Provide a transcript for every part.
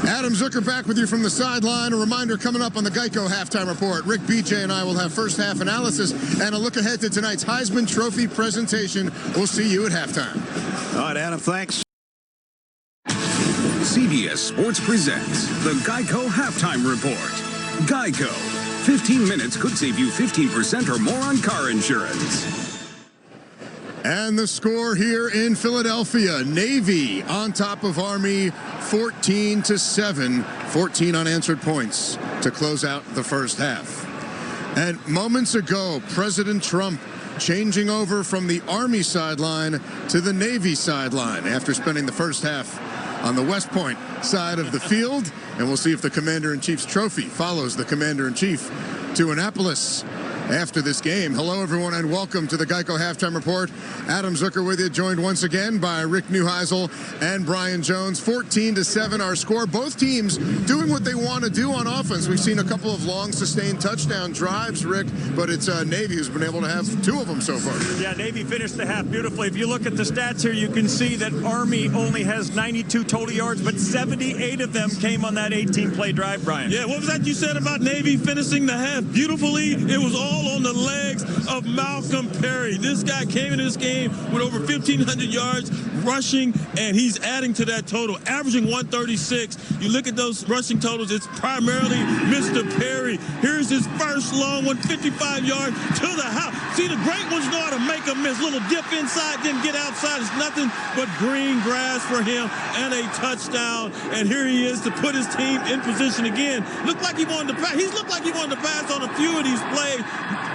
Adam Zucker back with you from the sideline. A reminder coming up on the Geico halftime report. Rick, BJ, and I will have first half analysis and a look ahead to tonight's Heisman Trophy presentation. We'll see you at halftime. All right, Adam, thanks. CBS Sports presents the Geico halftime report. Geico. 15 minutes could save you 15% or more on car insurance. And the score here in Philadelphia, Navy on top of Army 14-7, 14 unanswered points to close out the first half. And moments ago, President Trump changing over from the Army sideline to the Navy sideline after spending the first half on the West Point side of the field. And we'll see if the Commander-in-Chief's trophy follows the Commander-in-Chief to Annapolis after this game. Hello, everyone, and welcome to the Geico Halftime Report. Adam Zucker with you, joined once again by Rick Neuheisel and Brian Jones. 14-7 our score. Both teams doing what they want to do on offense. We've seen a couple of long, sustained touchdown drives, Rick, but it's Navy who's been able to have two of them so far. Yeah, Navy finished the half beautifully. If you look at the stats here, you can see that Army only has 92 total yards, but 78 of them came on that 18-play drive, Brian. Yeah, what was that you said about Navy finishing the half beautifully? It was all on the legs of Malcolm Perry. This guy came into this game with over 1,500 yards rushing, and he's adding to that total, averaging 136. You look at those rushing totals, it's primarily Mr. Perry. Here's his first long one, 55 yards to the house. See, the great ones know how to make a miss. Little dip inside, then get outside. It's nothing but green grass for him and a touchdown. And here he is to put his team in position again. Looked like he wanted to pass. He's looked like he wanted to pass on a few of these plays.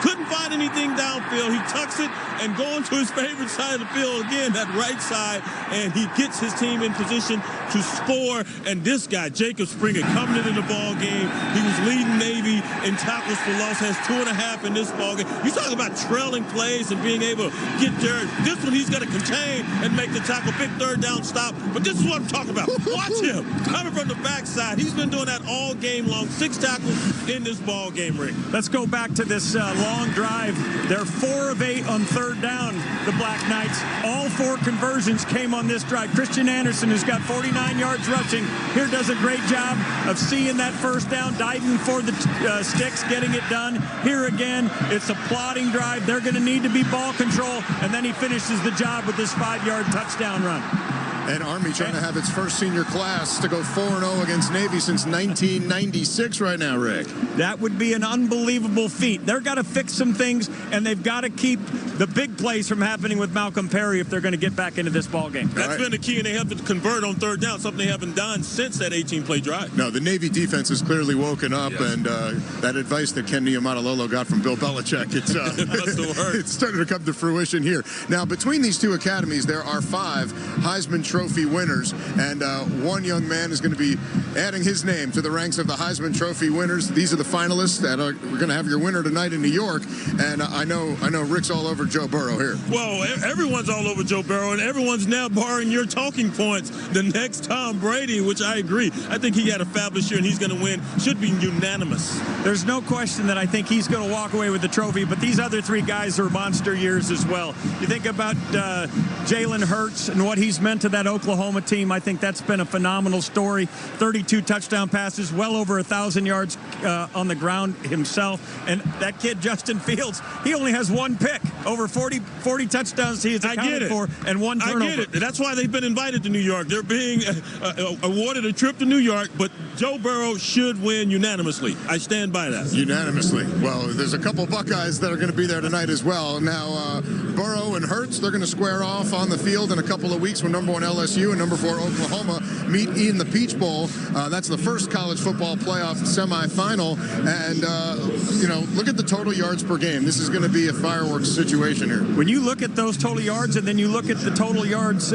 Couldn't find anything downfield. He tucks it and going to his favorite side of the field again, that right side, and he gets his team in position to score. And this guy, Jacob Springer, coming into the ball game, he was leading Navy in tackles for loss, has 2.5 in this ball game. You talk about trailing plays and being able to get there. This one he's going to contain and make the tackle, big third down stop. But this is what I'm talking about. Watch him coming from the backside. He's been doing that all game long. 6 tackles in this ball game, Rick. Let's go back to this long drive. They're 4 of 8 on third down, the Black Knights. All 4 conversions came on this drive. Christian Anderson, who's got 49 yards rushing, here does a great job of seeing that first down, diving for the sticks, getting it done. Here again, it's a plodding drive. They're going to need to be ball control, and then he finishes the job with this 5-yard touchdown run. And Army trying to have its first senior class to go 4-0 against Navy since 1996 right now, Rick. That would be an unbelievable feat. They've got to fix some things, and they've got to keep the big plays from happening with Malcolm Perry if they're going to get back into this ball game. That's been the key, and they have to convert on third down, something they haven't done since that 18-play drive. No, the Navy defense has clearly woken up, yes. And that advice that Ken Niumatalolo got from Bill Belichick, it's starting to come to fruition here. Now, between these two academies, there are 5 Heisman Trophy winners, and one young man is going to be adding his name to the ranks of the Heisman Trophy winners. These are the finalists that we're going to have your winner tonight in New York, and I know Rick's all over Joe Burrow here. Well, everyone's all over Joe Burrow, and everyone's now borrowing your talking points. The next Tom Brady, which I agree. I think he had a fabulous year, and he's going to win. Should be unanimous. There's no question that I think he's going to walk away with the trophy, but these other 3 guys are monster years as well. You think about Jalen Hurts and what he's meant to that Oklahoma team. I think that's been a phenomenal story. 32 touchdown passes, well over 1,000 yards on the ground himself. And that kid, Justin Fields, he only has 1 pick. Over 40 touchdowns he has accounted for and 1 turnover. I get it. That's why they've been invited to New York. They're being awarded a trip to New York, but Joe Burrow should win unanimously. I stand by that. Unanimously. Well, there's a couple Buckeyes that are going to be there tonight as well. Now, Burrow and Hurts, they're going to square off on the field in a couple of weeks when number 1 LSU and number 4 Oklahoma meet in the Peach Bowl. That's the first college football playoff semifinal. And, look at the total yards per game. This is going to be a fireworks situation here. When you look at those total yards and then you look at the total yards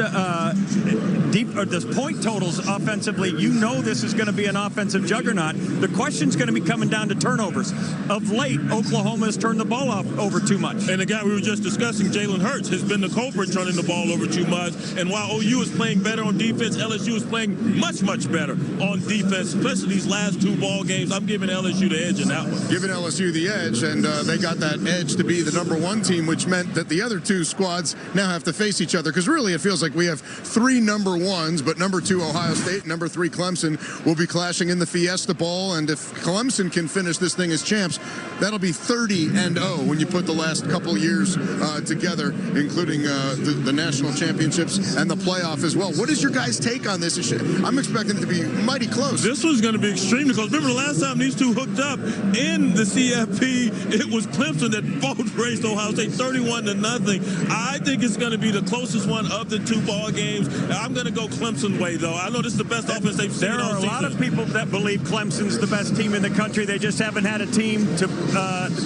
the point totals offensively, you know this is going to be an offensive juggernaut. The question's going to be coming down to turnovers. Of late, Oklahoma has turned the ball over too much. And the guy we were just discussing, Jalen Hurts has been the culprit turning the ball over too much. And while OU is playing better on defense, LSU is playing much, much better on defense, especially these last two ball games. I'm giving LSU the edge in that one. Giving LSU the edge, and they got that edge to be the #1 team, which meant that the other two squads now have to face each other, because really it feels like we have 3 #1s, but #2 Ohio State, #3 Clemson will be clashing in the Fiesta Bowl, and if Clemson can finish this thing as champs, that'll be 30-0 when you put the last couple years together, including the national championships and the playoff as well. What is your guys' take on this? I'm expecting it to be mighty close. This one's going to be extreme, because remember the last time these two hooked up in the CFP, it was Clemson that both raced Ohio State 31-0. I think it's going to be the closest one of the two ball games. I'm going to go Clemson way, though. I know this is the best offense they've seen all season. There are a lot of people that believe Clemson's the best team in the country. They just haven't had a team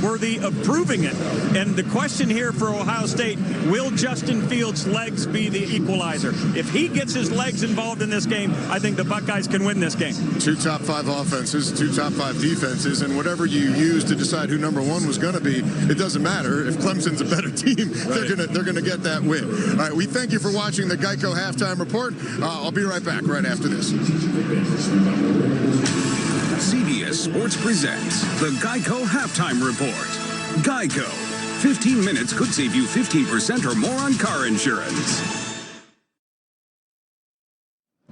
worthy of proving it. And the question here for Ohio State, will Justin Fields' legs be the equalizer? If he gets his legs involved in this game, I think the Buckeyes can win this game. 2 top 5 offenses, 2 top 5 defenses, and whatever you use to decide who #1 was going to be, it doesn't matter. If Clemson's a better team, they're gonna get that win. All right, we thank you for watching the Geico Halftime Report. I'll be right back right after this. CBS Sports presents the Geico Halftime Report. Geico. 15 minutes could save you 15% or more on car insurance.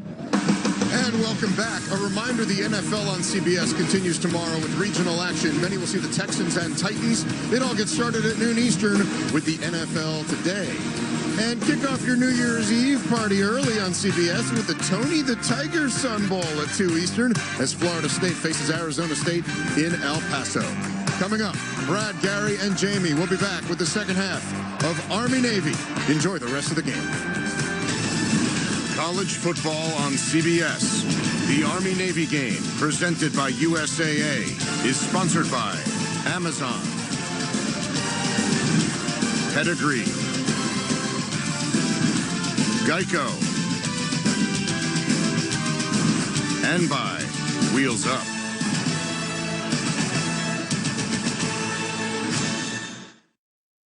And welcome back. A reminder, the NFL on CBS continues tomorrow with regional action. Many will see the Texans and Titans. It all gets started at noon Eastern with the NFL Today. And kick off your New Year's Eve party early on CBS with the Tony the Tiger Sun Bowl at 2 Eastern as Florida State faces Arizona State in El Paso. Coming up, Brad, Gary, and Jamie will be back with the second half of Army-Navy. Enjoy the rest of the game. College football on CBS. The Army-Navy game, presented by USAA, is sponsored by Amazon, Pedigree, Geico, and by Wheels Up.